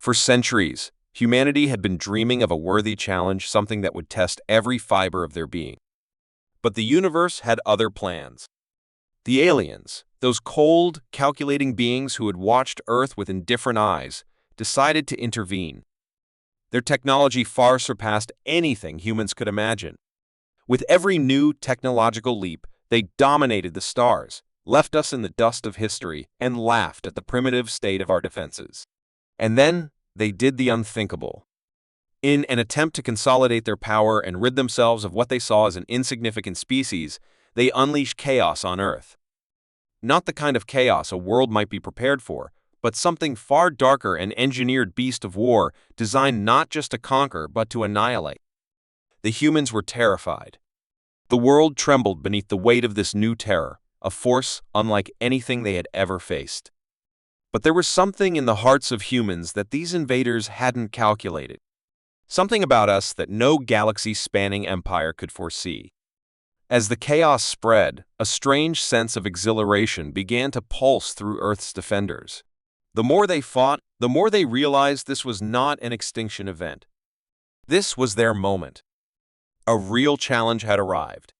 For centuries, humanity had been dreaming of a worthy challenge, something that would test every fiber of their being. But the universe had other plans. The aliens, those cold, calculating beings who had watched Earth with indifferent eyes, decided to intervene. Their technology far surpassed anything humans could imagine. With every new technological leap, they dominated the stars, left us in the dust of history, and laughed at the primitive state of our defenses. And then they did the unthinkable. In an attempt to consolidate their power and rid themselves of what they saw as an insignificant species, they unleashed chaos on Earth. Not the kind of chaos a world might be prepared for, but something far darker, an engineered beast of war designed not just to conquer but to annihilate. The humans were terrified. The world trembled beneath the weight of this new terror, a force unlike anything they had ever faced. But there was something in the hearts of humans that these invaders hadn't calculated. Something about us that no galaxy-spanning empire could foresee. As the chaos spread, a strange sense of exhilaration began to pulse through Earth's defenders. The more they fought, the more they realized this was not an extinction event. This was their moment. A real challenge had arrived.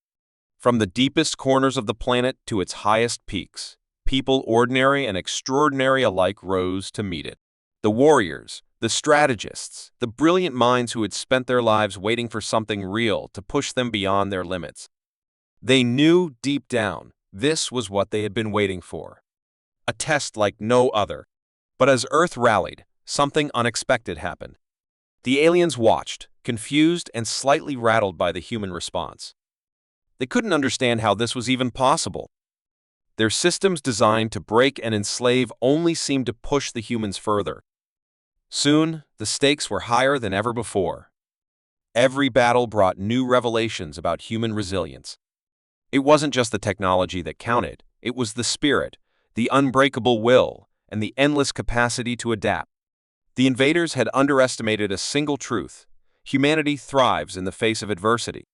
From the deepest corners of the planet to its highest peaks, people ordinary and extraordinary alike rose to meet it. The warriors, the strategists, the brilliant minds who had spent their lives waiting for something real to push them beyond their limits. They knew deep down this was what they had been waiting for. A test like no other. But as Earth rallied, something unexpected happened. The aliens watched, confused and slightly rattled by the human response. They couldn't understand how this was even possible. Their systems designed to break and enslave only seemed to push the humans further. Soon, the stakes were higher than ever before. Every battle brought new revelations about human resilience. It wasn't just the technology that counted, it was the spirit, the unbreakable will, and the endless capacity to adapt. The invaders had underestimated a single truth: humanity thrives in the face of adversity.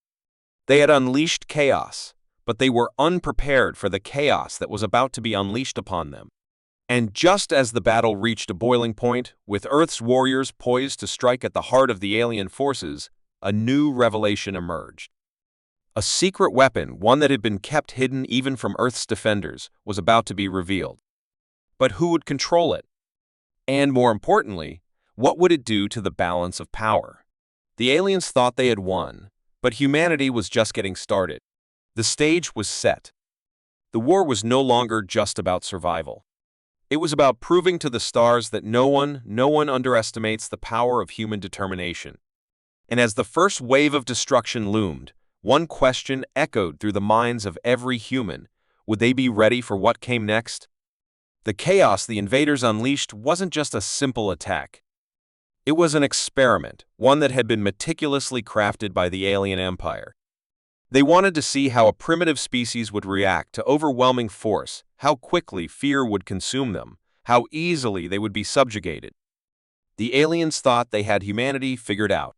They had unleashed chaos, but they were unprepared for the chaos that was about to be unleashed upon them. And just as the battle reached a boiling point, with Earth's warriors poised to strike at the heart of the alien forces, a new revelation emerged. A secret weapon, one that had been kept hidden even from Earth's defenders, was about to be revealed. But who would control it? And more importantly, what would it do to the balance of power? The aliens thought they had won, but humanity was just getting started. The stage was set. The war was no longer just about survival. It was about proving to the stars that no one underestimates the power of human determination. And as the first wave of destruction loomed, one question echoed through the minds of every human: would they be ready for what came next? The chaos the invaders unleashed wasn't just a simple attack. It was an experiment, one that had been meticulously crafted by the alien empire. They wanted to see how a primitive species would react to overwhelming force, how quickly fear would consume them, how easily they would be subjugated. The aliens thought they had humanity figured out,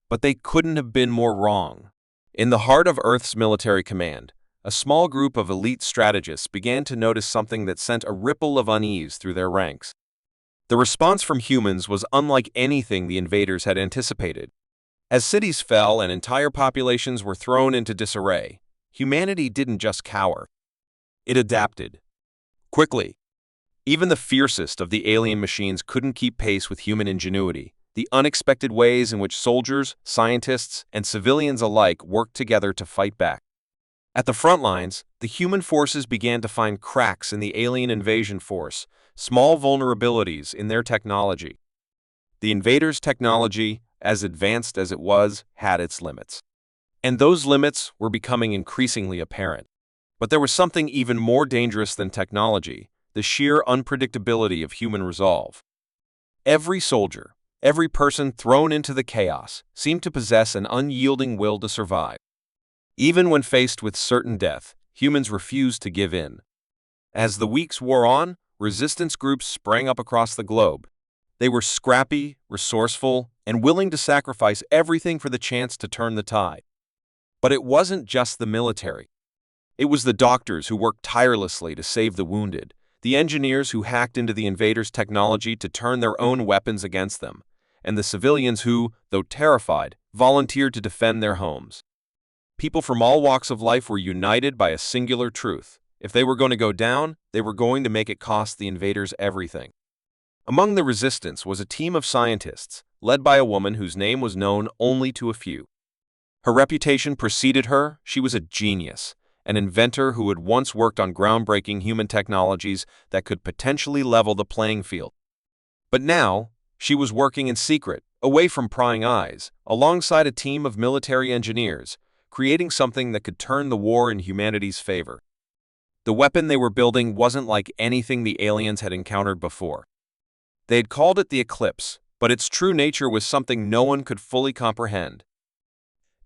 but they couldn't have been more wrong. In the heart of Earth's military command, a small group of elite strategists began to notice something that sent a ripple of unease through their ranks. The response from humans was unlike anything the invaders had anticipated. As cities fell and entire populations were thrown into disarray, humanity didn't just cower. It adapted. Quickly. Even the fiercest of the alien machines couldn't keep pace with human ingenuity. The unexpected ways in which soldiers, scientists, and civilians alike worked together to fight back. At the front lines, the human forces began to find cracks in the alien invasion force, small vulnerabilities in their technology. The invaders' technology, as advanced as it was, had its limits. And those limits were becoming increasingly apparent. But there was something even more dangerous than technology: the sheer unpredictability of human resolve. Every soldier, every person thrown into the chaos, seemed to possess an unyielding will to survive. Even when faced with certain death, humans refused to give in. As the weeks wore on, resistance groups sprang up across the globe. They were scrappy, resourceful, and willing to sacrifice everything for the chance to turn the tide. But it wasn't just the military. It was the doctors who worked tirelessly to save the wounded, the engineers who hacked into the invaders' technology to turn their own weapons against them, and the civilians who, though terrified, volunteered to defend their homes. People from all walks of life were united by a singular truth. If they were going to go down, they were going to make it cost the invaders everything. Among the resistance was a team of scientists, led by a woman whose name was known only to a few. Her reputation preceded her. She was a genius, an inventor who had once worked on groundbreaking human technologies that could potentially level the playing field. But now, she was working in secret, away from prying eyes, alongside a team of military engineers, creating something that could turn the war in humanity's favor. The weapon they were building wasn't like anything the aliens had encountered before. They had called it the Eclipse, but its true nature was something no one could fully comprehend.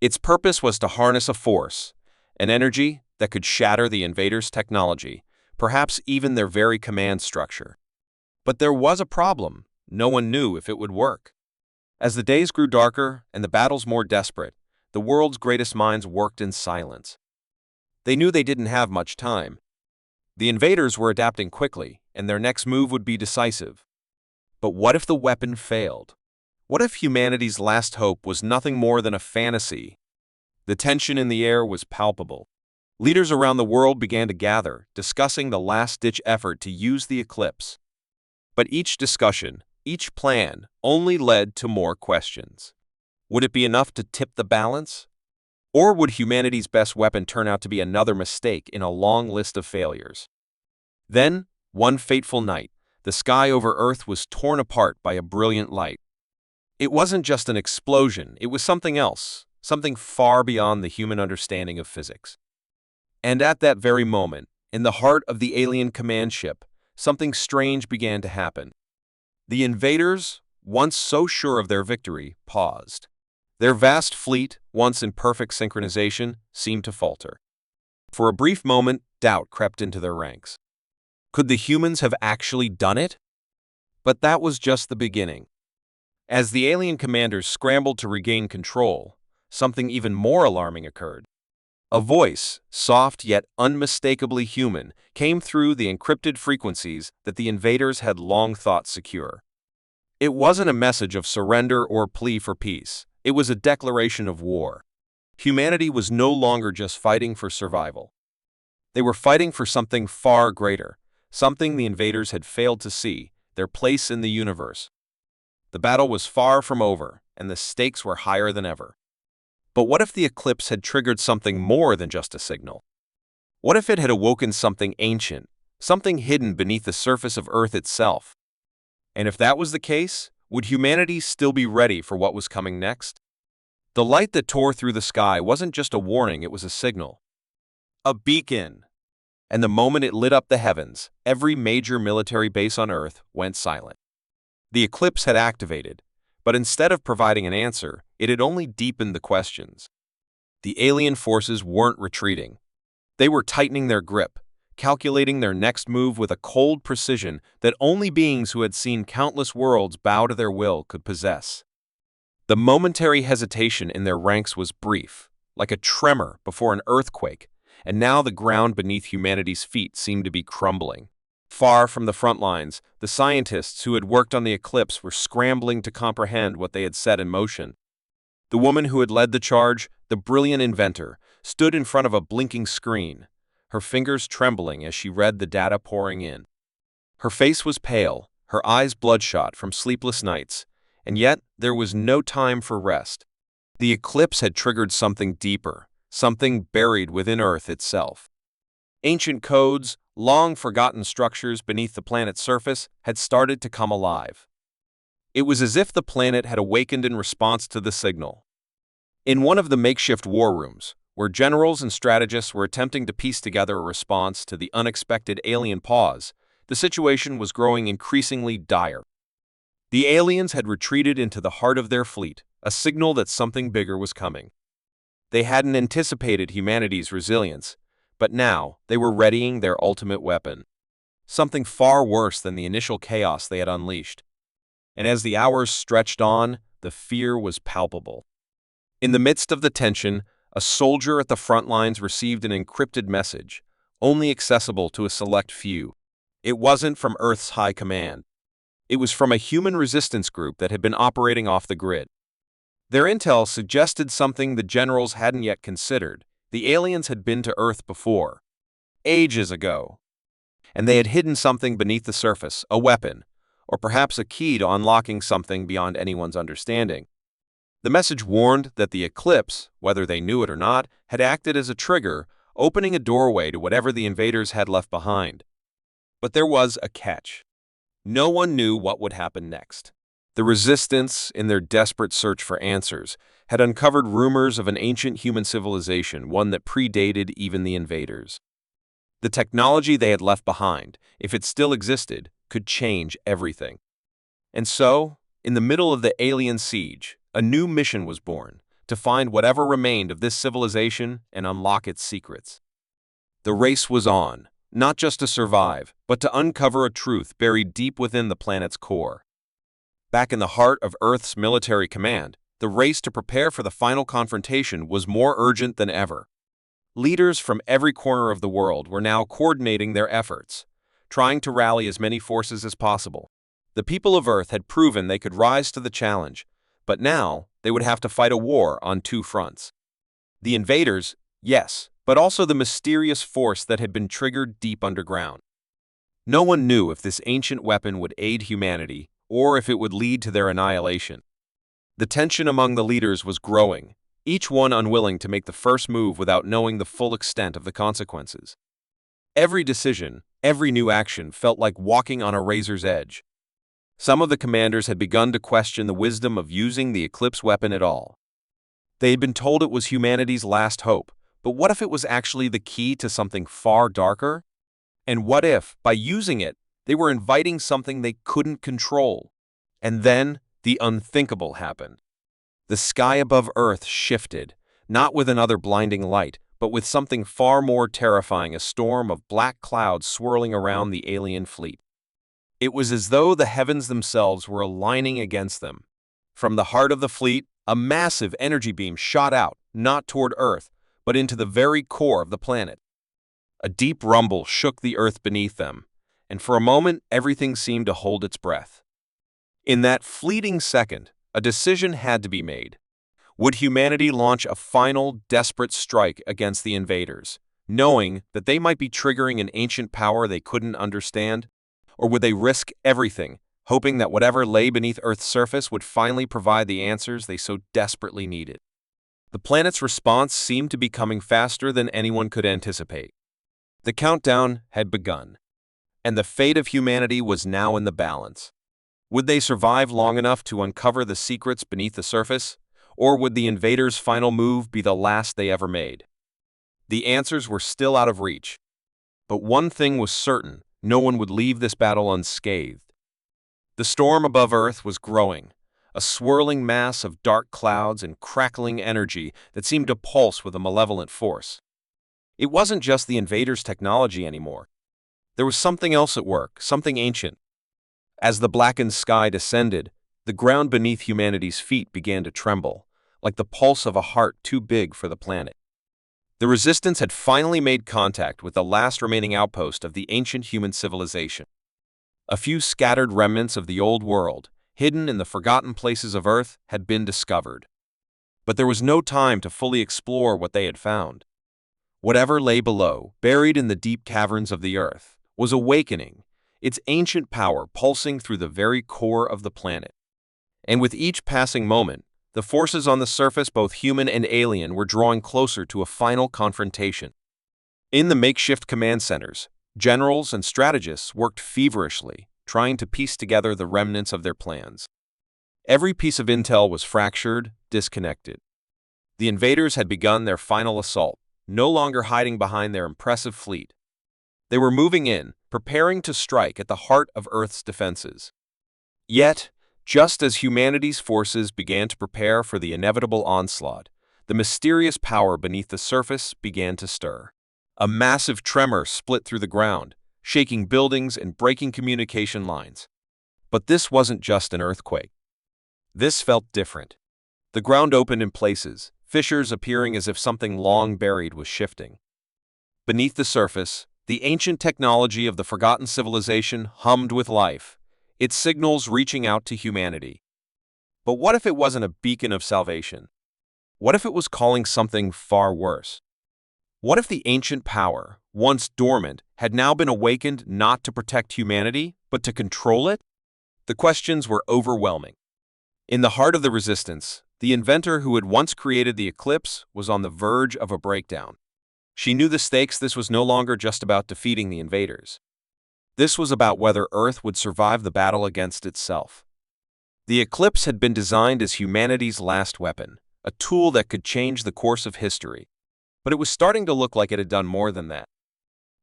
Its purpose was to harness a force, an energy that could shatter the invaders' technology, perhaps even their very command structure. But there was a problem. No one knew if it would work. As the days grew darker and the battles more desperate, the world's greatest minds worked in silence. They knew they didn't have much time. The invaders were adapting quickly, and their next move would be decisive. But what if the weapon failed? What if humanity's last hope was nothing more than a fantasy? The tension in the air was palpable. Leaders around the world began to gather, discussing the last-ditch effort to use the eclipse. But each discussion, each plan, only led to more questions. Would it be enough to tip the balance? Or would humanity's best weapon turn out to be another mistake in a long list of failures? Then, one fateful night, the sky over Earth was torn apart by a brilliant light. It wasn't just an explosion, it was something else, something far beyond the human understanding of physics. And at that very moment, in the heart of the alien command ship, something strange began to happen. The invaders, once so sure of their victory, paused. Their vast fleet, once in perfect synchronization, seemed to falter. For a brief moment, doubt crept into their ranks. Could the humans have actually done it? But that was just the beginning. As the alien commanders scrambled to regain control, something even more alarming occurred. A voice, soft yet unmistakably human, came through the encrypted frequencies that the invaders had long thought secure. It wasn't a message of surrender or plea for peace. It was a declaration of war. Humanity was no longer just fighting for survival. They were fighting for something far greater, something the invaders had failed to see, their place in the universe. The battle was far from over, and the stakes were higher than ever. But what if the eclipse had triggered something more than just a signal? What if it had awoken something ancient, something hidden beneath the surface of Earth itself? And if that was the case, would humanity still be ready for what was coming next? The light that tore through the sky wasn't just a warning, it was a signal. A beacon. And the moment it lit up the heavens, every major military base on Earth went silent. The eclipse had activated, but instead of providing an answer, it had only deepened the questions. The alien forces weren't retreating. They were tightening their grip, calculating their next move with a cold precision that only beings who had seen countless worlds bow to their will could possess. The momentary hesitation in their ranks was brief, like a tremor before an earthquake, and now the ground beneath humanity's feet seemed to be crumbling. Far from the front lines, the scientists who had worked on the eclipse were scrambling to comprehend what they had set in motion. The woman who had led the charge, the brilliant inventor, stood in front of a blinking screen, her fingers trembling as she read the data pouring in. Her face was pale, her eyes bloodshot from sleepless nights, and yet there was no time for rest. The eclipse had triggered something deeper, something buried within Earth itself. Ancient codes, long-forgotten structures beneath the planet's surface had started to come alive. It was as if the planet had awakened in response to the signal. In one of the makeshift war rooms, where generals and strategists were attempting to piece together a response to the unexpected alien pause, the situation was growing increasingly dire. The aliens had retreated into the heart of their fleet, a signal that something bigger was coming. They hadn't anticipated humanity's resilience, but now they were readying their ultimate weapon, something far worse than the initial chaos they had unleashed. And as the hours stretched on, the fear was palpable. In the midst of the tension, a soldier at the front lines received an encrypted message, only accessible to a select few. It wasn't from Earth's high command. It was from a human resistance group that had been operating off the grid. Their intel suggested something the generals hadn't yet considered. The aliens had been to Earth before, ages ago, and they had hidden something beneath the surface, a weapon, or perhaps a key to unlocking something beyond anyone's understanding. The message warned that the eclipse, whether they knew it or not, had acted as a trigger, opening a doorway to whatever the invaders had left behind. But there was a catch. No one knew what would happen next. The resistance, in their desperate search for answers, had uncovered rumors of an ancient human civilization, one that predated even the invaders. The technology they had left behind, if it still existed, could change everything. And so, in the middle of the alien siege, a new mission was born, to find whatever remained of this civilization and unlock its secrets. The race was on, not just to survive, but to uncover a truth buried deep within the planet's core. Back in the heart of Earth's military command, the race to prepare for the final confrontation was more urgent than ever. Leaders from every corner of the world were now coordinating their efforts, trying to rally as many forces as possible. The people of Earth had proven they could rise to the challenge, but now they would have to fight a war on two fronts. The invaders, yes, but also the mysterious force that had been triggered deep underground. No one knew if this ancient weapon would aid humanity or if it would lead to their annihilation. The tension among the leaders was growing, each one unwilling to make the first move without knowing the full extent of the consequences. Every decision, every new action felt like walking on a razor's edge. Some of the commanders had begun to question the wisdom of using the Eclipse weapon at all. They had been told it was humanity's last hope, but what if it was actually the key to something far darker? And what if, by using it, they were inviting something they couldn't control? And then, the unthinkable happened. The sky above Earth shifted, not with another blinding light, but with something far more terrifying, a storm of black clouds swirling around the alien fleet. It was as though the heavens themselves were aligning against them. From the heart of the fleet, a massive energy beam shot out, not toward Earth, but into the very core of the planet. A deep rumble shook the earth beneath them, and for a moment everything seemed to hold its breath. In that fleeting second, a decision had to be made. Would humanity launch a final, desperate strike against the invaders, knowing that they might be triggering an ancient power they couldn't understand? Or would they risk everything, hoping that whatever lay beneath Earth's surface would finally provide the answers they so desperately needed? The planet's response seemed to be coming faster than anyone could anticipate. The countdown had begun, and the fate of humanity was now in the balance. Would they survive long enough to uncover the secrets beneath the surface, or would the invaders' final move be the last they ever made? The answers were still out of reach, but one thing was certain: no one would leave this battle unscathed. The storm above Earth was growing, a swirling mass of dark clouds and crackling energy that seemed to pulse with a malevolent force. It wasn't just the invaders' technology anymore. There was something else at work, something ancient. As the blackened sky descended, the ground beneath humanity's feet began to tremble, like the pulse of a heart too big for the planet. The resistance had finally made contact with the last remaining outpost of the ancient human civilization. A few scattered remnants of the old world, hidden in the forgotten places of Earth, had been discovered. But there was no time to fully explore what they had found. Whatever lay below, buried in the deep caverns of the Earth, was awakening, its ancient power pulsing through the very core of the planet. And with each passing moment, the forces on the surface, both human and alien, were drawing closer to a final confrontation. In the makeshift command centers, generals and strategists worked feverishly, trying to piece together the remnants of their plans. Every piece of intel was fractured, disconnected. The invaders had begun their final assault, no longer hiding behind their impressive fleet. They were moving in, preparing to strike at the heart of Earth's defenses. Yet, just as humanity's forces began to prepare for the inevitable onslaught, the mysterious power beneath the surface began to stir. A massive tremor split through the ground, shaking buildings and breaking communication lines. But this wasn't just an earthquake. This felt different. The ground opened in places, fissures appearing as if something long buried was shifting. Beneath the surface, The ancient technology of the forgotten civilization hummed with life, its signals reaching out to humanity. But what if it wasn't a beacon of salvation? What if it was calling something far worse? What if the ancient power, once dormant, had now been awakened not to protect humanity, but to control it? The questions were overwhelming. In the heart of the resistance, the inventor who had once created the eclipse was on the verge of a breakdown. She knew the stakes. This was no longer just about defeating the invaders. This was about whether Earth would survive the battle against itself. The eclipse had been designed as humanity's last weapon, a tool that could change the course of history. But it was starting to look like it had done more than that.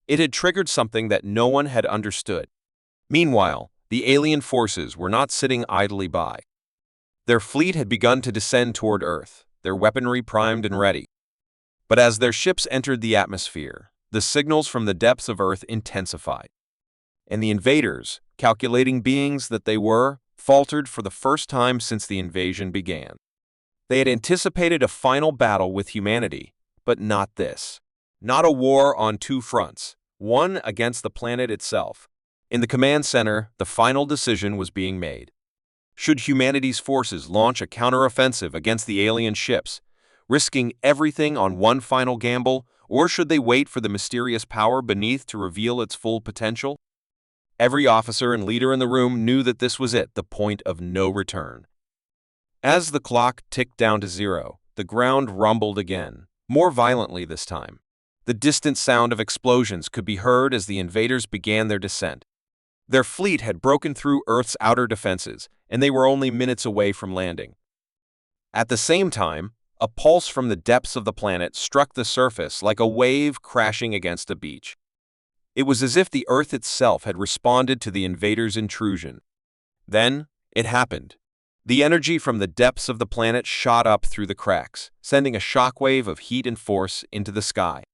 It had triggered something that no one had understood. Meanwhile, the alien forces were not sitting idly by. Their fleet had begun to descend toward Earth, their weaponry primed and ready. But as their ships entered the atmosphere, the signals from the depths of Earth intensified. And the invaders, calculating beings that they were, faltered for the first time since the invasion began. They had anticipated a final battle with humanity, but not this. Not a war on two fronts, one against the planet itself. In the command center, the final decision was being made. Should humanity's forces launch a counteroffensive against the alien ships, risking everything on one final gamble, or should they wait for the mysterious power beneath to reveal its full potential? Every officer and leader in the room knew that this was it, the point of no return. As the clock ticked down to zero, the ground rumbled again, more violently this time. The distant sound of explosions could be heard as the invaders began their descent. Their fleet had broken through Earth's outer defenses, and they were only minutes away from landing. At the same time, a pulse from the depths of the planet struck the surface like a wave crashing against a beach. It was as if the Earth itself had responded to the invaders' intrusion. Then, it happened. The energy from the depths of the planet shot up through the cracks, sending a shockwave of heat and force into the sky.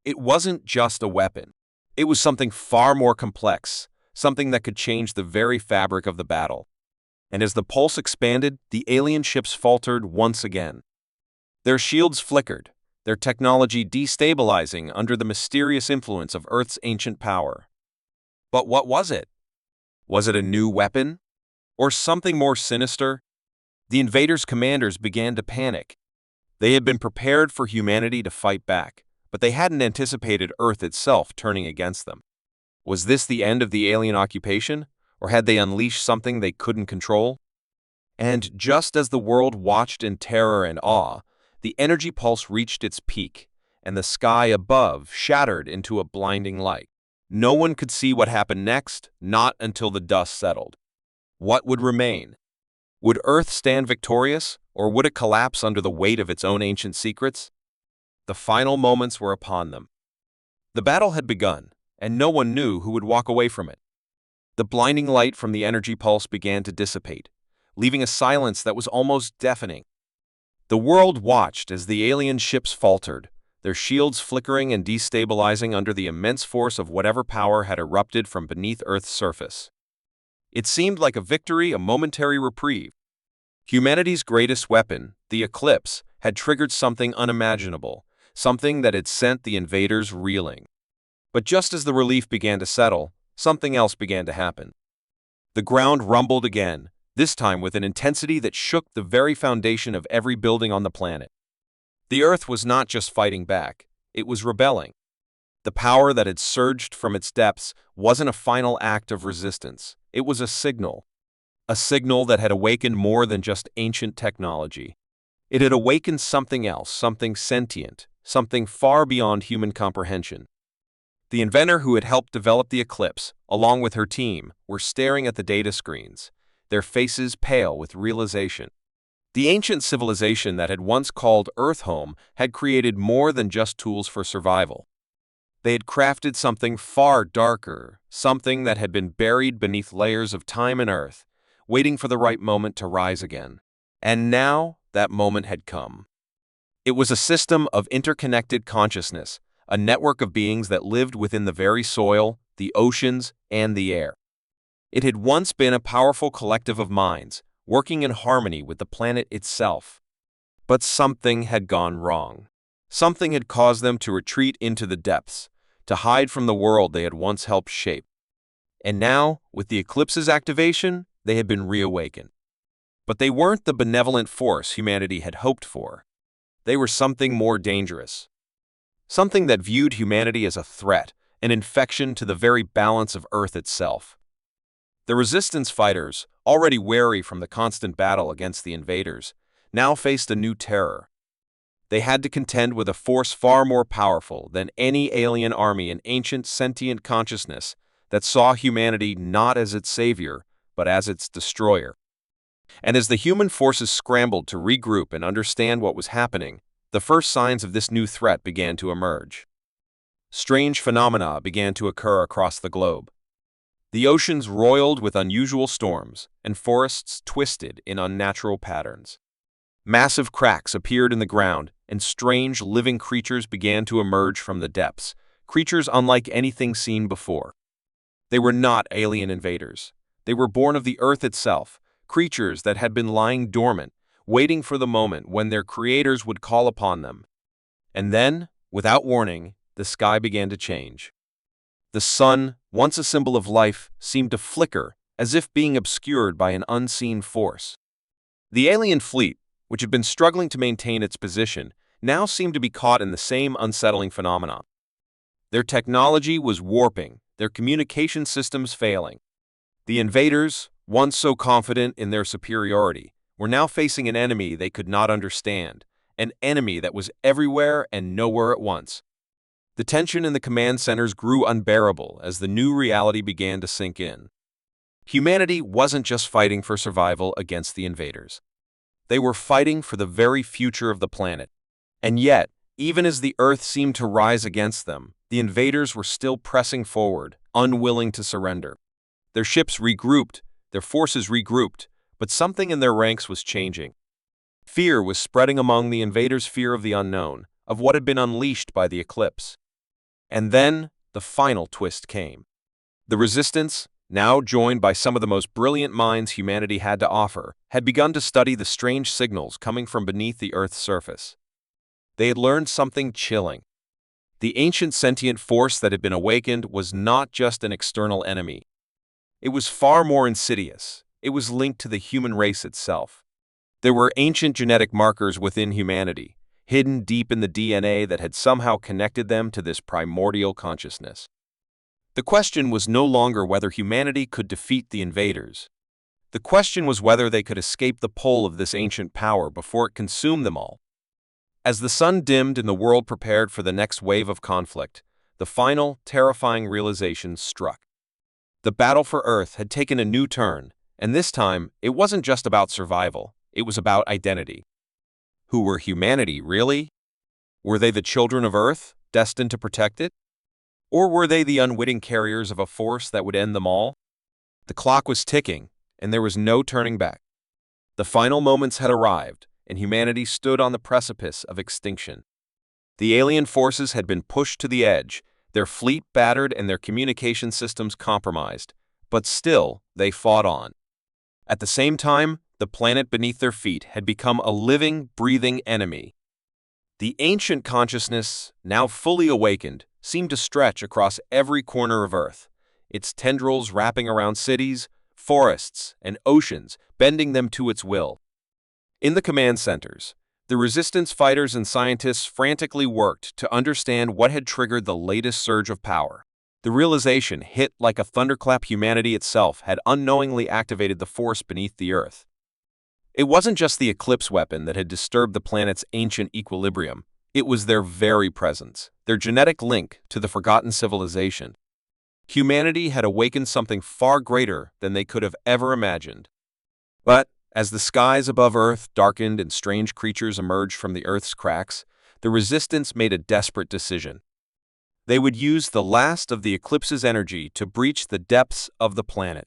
It wasn't just a weapon. It was something far more complex, something that could change the very fabric of the battle. And as the pulse expanded, the alien ships faltered once again. Their shields flickered, their technology destabilizing under the mysterious influence of Earth's ancient power. But what was it? Was it a new weapon? Or something more sinister? The invaders' commanders began to panic. They had been prepared for humanity to fight back, but they hadn't anticipated Earth itself turning against them. Was this the end of the alien occupation, or had they unleashed something they couldn't control? And just as the world watched in terror and awe, the energy pulse reached its peak, and the sky above shattered into a blinding light. No one could see what happened next, not until the dust settled. What would remain? Would Earth stand victorious, or would it collapse under the weight of its own ancient secrets? The final moments were upon them. The battle had begun, and no one knew who would walk away from it. The blinding light from the energy pulse began to dissipate, leaving a silence that was almost deafening. The world watched as the alien ships faltered, their shields flickering and destabilizing under the immense force of whatever power had erupted from beneath Earth's surface. It seemed like a victory, a momentary reprieve. Humanity's greatest weapon, the eclipse, had triggered something unimaginable, something that had sent the invaders reeling. But just as the relief began to settle, something else began to happen. The ground rumbled again, this time with an intensity that shook the very foundation of every building on the planet. The Earth was not just fighting back, it was rebelling. The power that had surged from its depths wasn't a final act of resistance, it was a signal that had awakened more than just ancient technology. It had awakened something else, something sentient, something far beyond human comprehension. The inventor who had helped develop the eclipse, along with her team, were staring at the data screens, their faces pale with realization. The ancient civilization that had once called Earth home had created more than just tools for survival. They had crafted something far darker, something that had been buried beneath layers of time and Earth, waiting for the right moment to rise again. And now, that moment had come. It was a system of interconnected consciousness, a network of beings that lived within the very soil, the oceans, and the air. It had once been a powerful collective of minds, working in harmony with the planet itself. But something had gone wrong. Something had caused them to retreat into the depths, to hide from the world they had once helped shape. And now, with the eclipse's activation, they had been reawakened. But they weren't the benevolent force humanity had hoped for. They were something more dangerous. Something that viewed humanity as a threat, an infection to the very balance of Earth itself. The resistance fighters, already wary from the constant battle against the invaders, now faced a new terror. They had to contend with a force far more powerful than any alien army in ancient sentient consciousness that saw humanity not as its savior, but as its destroyer. And as the human forces scrambled to regroup and understand what was happening, the first signs of this new threat began to emerge. Strange phenomena began to occur across the globe. The oceans roiled with unusual storms, and forests twisted in unnatural patterns. Massive cracks appeared in the ground, and strange living creatures began to emerge from the depths, creatures unlike anything seen before. They were not alien invaders. They were born of the earth itself, creatures that had been lying dormant, waiting for the moment when their creators would call upon them. And then, without warning, the sky began to change. The sun, once a symbol of life, seemed to flicker, as if being obscured by an unseen force. The alien fleet, which had been struggling to maintain its position, now seemed to be caught in the same unsettling phenomenon. Their technology was warping, their communication systems failing. The invaders, once so confident in their superiority, were now facing an enemy they could not understand, an enemy that was everywhere and nowhere at once. The tension in the command centers grew unbearable as the new reality began to sink in. Humanity wasn't just fighting for survival against the invaders. They were fighting for the very future of the planet. And yet, even as the Earth seemed to rise against them, the invaders were still pressing forward, unwilling to surrender. Their ships regrouped, their forces regrouped, but something in their ranks was changing. Fear was spreading among the invaders' fear of the unknown, of what had been unleashed by the eclipse. And then, the final twist came. The resistance, now joined by some of the most brilliant minds humanity had to offer, had begun to study the strange signals coming from beneath the Earth's surface. They had learned something chilling. The ancient sentient force that had been awakened was not just an external enemy. It was far more insidious. It was linked to the human race itself. There were ancient genetic markers within humanity, hidden deep in the DNA that had somehow connected them to this primordial consciousness. The question was no longer whether humanity could defeat the invaders. The question was whether they could escape the pull of this ancient power before it consumed them all. As the sun dimmed and the world prepared for the next wave of conflict, the final, terrifying realization struck. The battle for Earth had taken a new turn, and this time, it wasn't just about survival, it was about identity. Who were humanity, really? Were they the children of Earth, destined to protect it? Or were they the unwitting carriers of a force that would end them all? The clock was ticking, and there was no turning back. The final moments had arrived, and humanity stood on the precipice of extinction. The alien forces had been pushed to the edge, their fleet battered and their communication systems compromised, but still they fought on. At the same time, the planet beneath their feet had become a living, breathing enemy. The ancient consciousness, now fully awakened, seemed to stretch across every corner of Earth, its tendrils wrapping around cities, forests, and oceans, bending them to its will. In the command centers, the resistance fighters and scientists frantically worked to understand what had triggered the latest surge of power. The realization hit like a thunderclap. Humanity itself had unknowingly activated the force beneath the Earth. It wasn't just the eclipse weapon that had disturbed the planet's ancient equilibrium. It was their very presence, their genetic link to the forgotten civilization. Humanity had awakened something far greater than they could have ever imagined. But, as the skies above Earth darkened and strange creatures emerged from the Earth's cracks, the resistance made a desperate decision. They would use the last of the eclipse's energy to breach the depths of the planet.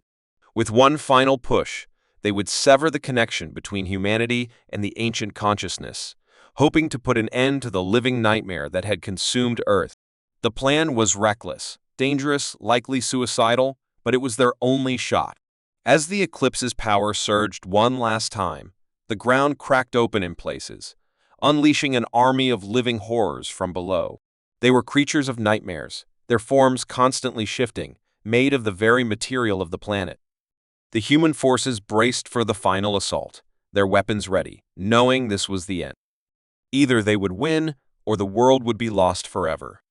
With one final push, they would sever the connection between humanity and the ancient consciousness, hoping to put an end to the living nightmare that had consumed Earth. The plan was reckless, dangerous, likely suicidal, but it was their only shot. As the eclipse's power surged one last time, the ground cracked open in places, unleashing an army of living horrors from below. They were creatures of nightmares, their forms constantly shifting, made of the very material of the planet. The human forces braced for the final assault, their weapons ready, knowing this was the end. Either they would win, or the world would be lost forever.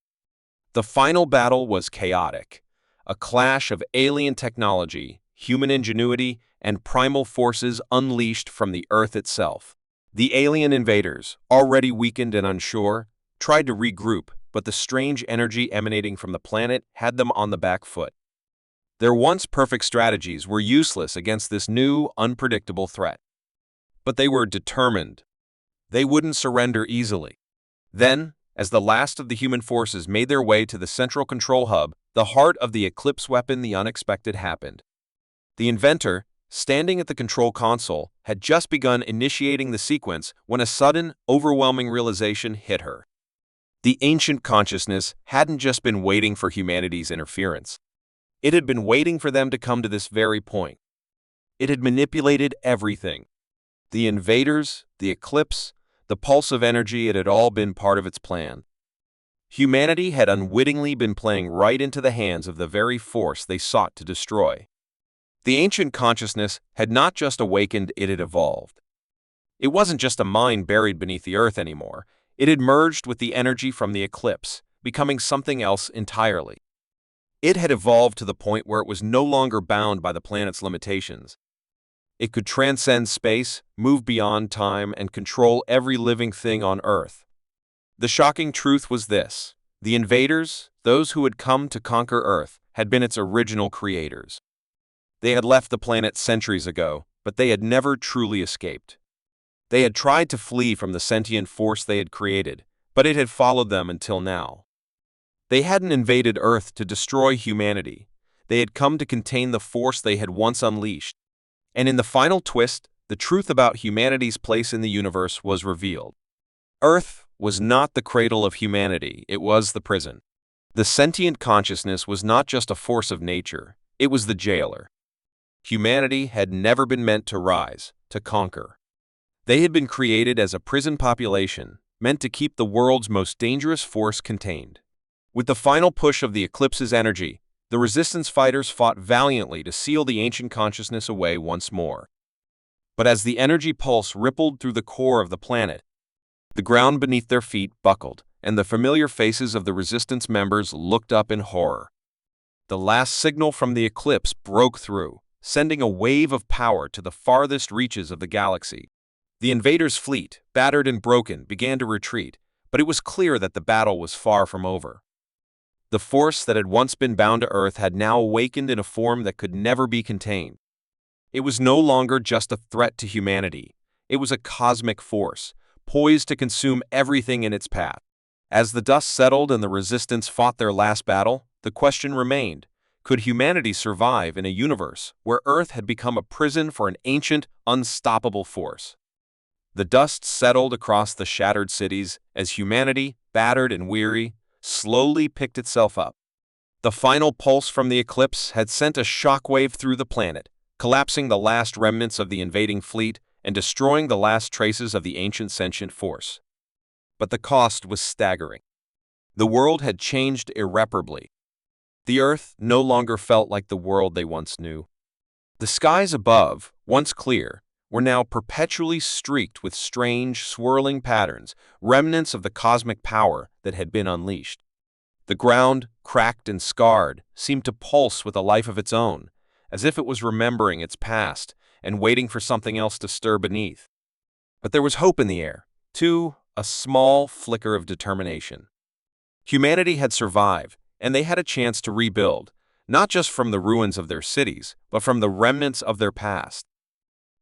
The final battle was chaotic, a clash of alien technology, human ingenuity, and primal forces unleashed from the Earth itself. The alien invaders, already weakened and unsure, tried to regroup, but the strange energy emanating from the planet had them on the back foot. Their once perfect strategies were useless against this new, unpredictable threat. But they were determined. They wouldn't surrender easily. Then, as the last of the human forces made their way to the central control hub, the heart of the Eclipse weapon, the unexpected happened. The inventor, standing at the control console, had just begun initiating the sequence when a sudden, overwhelming realization hit her. The ancient consciousness hadn't just been waiting for humanity's interference. It had been waiting for them to come to this very point. It had manipulated everything. The invaders, the eclipse, the pulse of energy, it had all been part of its plan. Humanity had unwittingly been playing right into the hands of the very force they sought to destroy. The ancient consciousness had not just awakened, it had evolved. It wasn't just a mind buried beneath the earth anymore. It had merged with the energy from the eclipse, becoming something else entirely. It had evolved to the point where it was no longer bound by the planet's limitations. It could transcend space, move beyond time, and control every living thing on Earth. The shocking truth was this: the invaders, those who had come to conquer Earth, had been its original creators. They had left the planet centuries ago, but they had never truly escaped. They had tried to flee from the sentient force they had created, but it had followed them until now. They hadn't invaded Earth to destroy humanity. They had come to contain the force they had once unleashed. And in the final twist, the truth about humanity's place in the universe was revealed. Earth was not the cradle of humanity, it was the prison. The sentient consciousness was not just a force of nature, it was the jailer. Humanity had never been meant to rise, to conquer. They had been created as a prison population, meant to keep the world's most dangerous force contained. With the final push of the eclipse's energy, the resistance fighters fought valiantly to seal the ancient consciousness away once more. But as the energy pulse rippled through the core of the planet, the ground beneath their feet buckled, and the familiar faces of the resistance members looked up in horror. The last signal from the eclipse broke through, sending a wave of power to the farthest reaches of the galaxy. The invaders' fleet, battered and broken, began to retreat, but it was clear that the battle was far from over. The force that had once been bound to Earth had now awakened in a form that could never be contained. It was no longer just a threat to humanity. It was a cosmic force, poised to consume everything in its path. As the dust settled and the resistance fought their last battle, the question remained: could humanity survive in a universe where Earth had become a prison for an ancient, unstoppable force? The dust settled across the shattered cities as humanity, battered and weary, slowly picked itself up. The final pulse from the eclipse had sent a shockwave through the planet, collapsing the last remnants of the invading fleet and destroying the last traces of the ancient sentient force. But the cost was staggering. The world had changed irreparably. The Earth no longer felt like the world they once knew. The skies above, once clear, were now perpetually streaked with strange, swirling patterns, remnants of the cosmic power that had been unleashed. The ground, cracked and scarred, seemed to pulse with a life of its own, as if it was remembering its past and waiting for something else to stir beneath. But there was hope in the air, too, a small flicker of determination. Humanity had survived, and they had a chance to rebuild, not just from the ruins of their cities, but from the remnants of their past.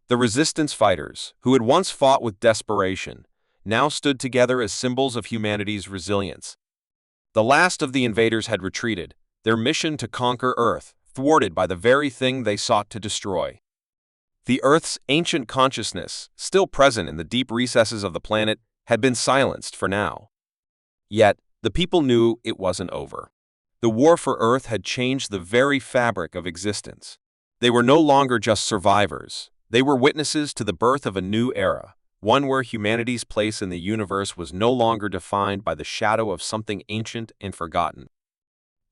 The resistance fighters, who had once fought with desperation, now stood together as symbols of humanity's resilience. The last of the invaders had retreated, their mission to conquer Earth thwarted by the very thing they sought to destroy. The Earth's ancient consciousness, still present in the deep recesses of the planet, had been silenced for now. Yet, the people knew it wasn't over. The war for Earth had changed the very fabric of existence. They were no longer just survivors. They were witnesses to the birth of a new era, one where humanity's place in the universe was no longer defined by the shadow of something ancient and forgotten.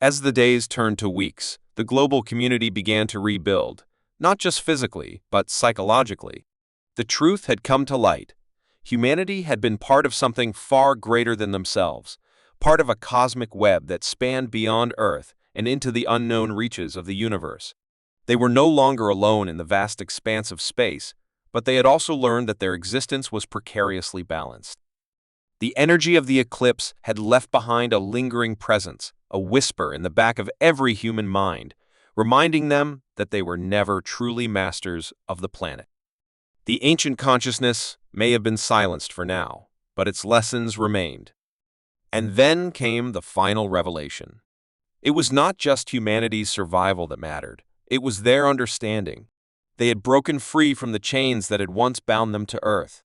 As the days turned to weeks, the global community began to rebuild, not just physically, but psychologically. The truth had come to light. Humanity had been part of something far greater than themselves, part of a cosmic web that spanned beyond Earth and into the unknown reaches of the universe. They were no longer alone in the vast expanse of space, but they had also learned that their existence was precariously balanced. The energy of the eclipse had left behind a lingering presence, a whisper in the back of every human mind, reminding them that they were never truly masters of the planet. The ancient consciousness may have been silenced for now, but its lessons remained. And then came the final revelation. It was not just humanity's survival that mattered, it was their understanding. They had broken free from the chains that had once bound them to Earth.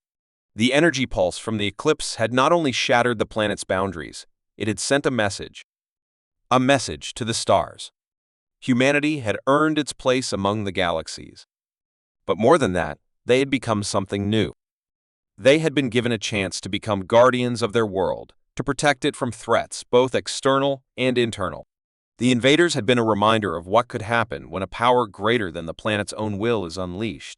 The energy pulse from the eclipse had not only shattered the planet's boundaries, it had sent a message to the stars. Humanity had earned its place among the galaxies. But more than that, they had become something new. They had been given a chance to become guardians of their world, to protect it from threats, both external and internal. The invaders had been a reminder of what could happen when a power greater than the planet's own will is unleashed.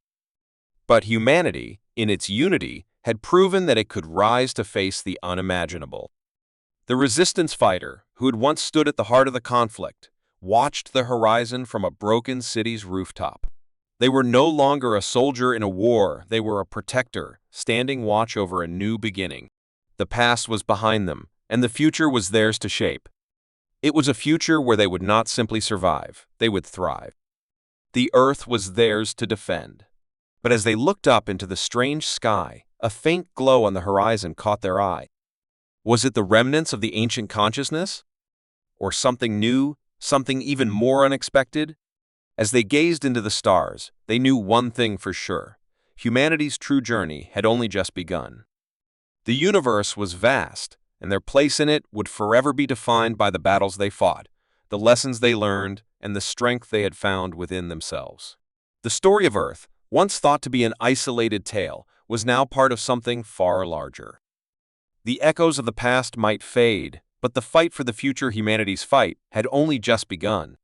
But humanity, in its unity, had proven that it could rise to face the unimaginable. The resistance fighter, who had once stood at the heart of the conflict, watched the horizon from a broken city's rooftop. They were no longer a soldier in a war, they were a protector, standing watch over a new beginning. The past was behind them, and the future was theirs to shape. It was a future where they would not simply survive, they would thrive. The Earth was theirs to defend. But as they looked up into the strange sky, a faint glow on the horizon caught their eye. Was it the remnants of the ancient consciousness? Or something new, something even more unexpected? As they gazed into the stars, they knew one thing for sure. Humanity's true journey had only just begun. The universe was vast, and their place in it would forever be defined by the battles they fought, the lessons they learned, and the strength they had found within themselves. The story of Earth, once thought to be an isolated tale, was now part of something far larger. The echoes of the past might fade, but the fight for the future humanity's fight had only just begun.